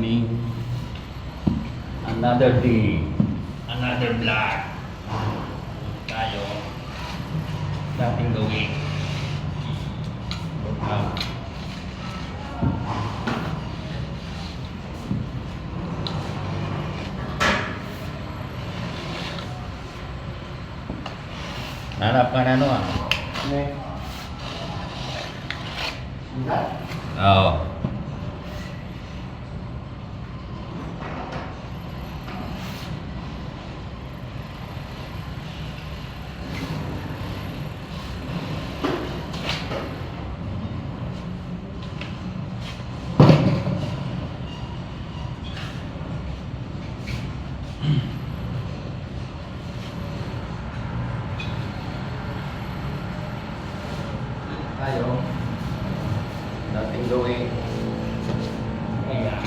morning. Another day. Another vlog. Tayo. Dating gawin. Workout. Hanap ka na ano ah? Oo. Tayo. Dating gawin. Ayan.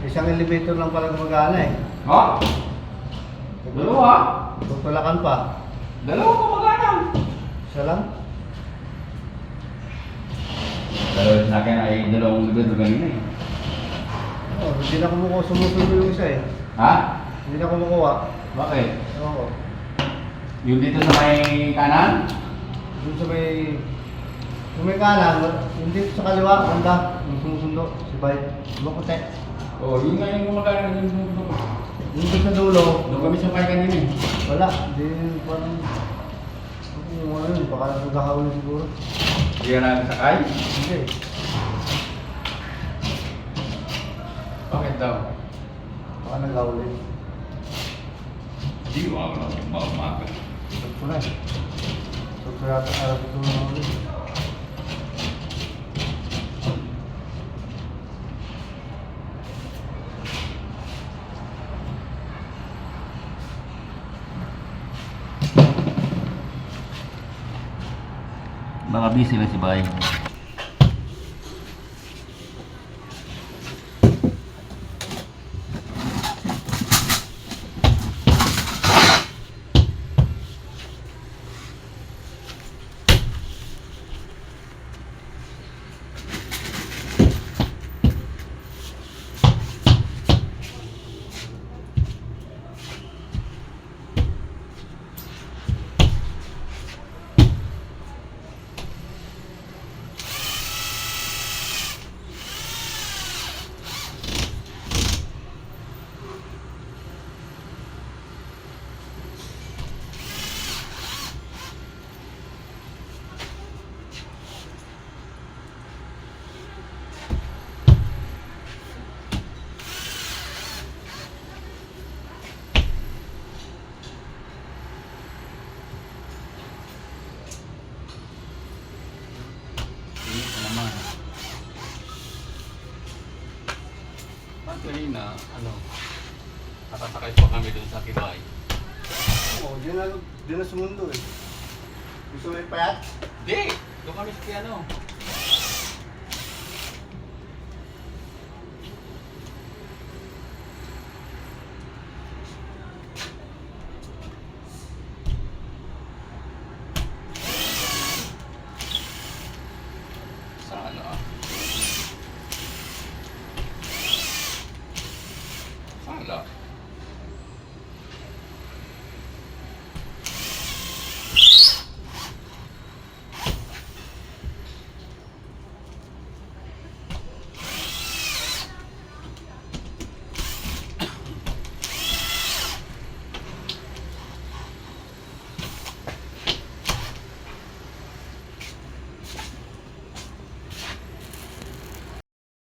Isang elevator lang pala gumagana eh. Ha? Dalawa? Tutulakan pa. Dalawa kumagana. Isa lang? Dalawa sa akin ay dalawang libro kanina eh. Oo, hindi na kumukuha. Sumusunod yung isa eh. Ha? Hindi na kumukuha. Bakit? Oo. Yung dito sa may kanan? Doon sa may... Yung may kanan, hindi sa kaliwa, ganda. Yung sumusundo, si Bay. Maputi. Oh, yun nga yung gumagana ng dito. Yung doon sa dulo, Doon kami sa may kanina eh. wala. Hindi, parang... Ano yun, baka nagkakahuli siguro. Hindi ka nakasakay? Hindi. Bakit daw? Baka nagkahuli. Hindi, wala ko lang umaga. Ito ko na eh. Ito ko yata araw ito na ulit. Baka busy na si Bay. Naman. Kanina, nakasakay pa kami doon sa Kibay. Oo, di na sumundo eh. Gusto mo yung payat? Di! Doon kami sa piano.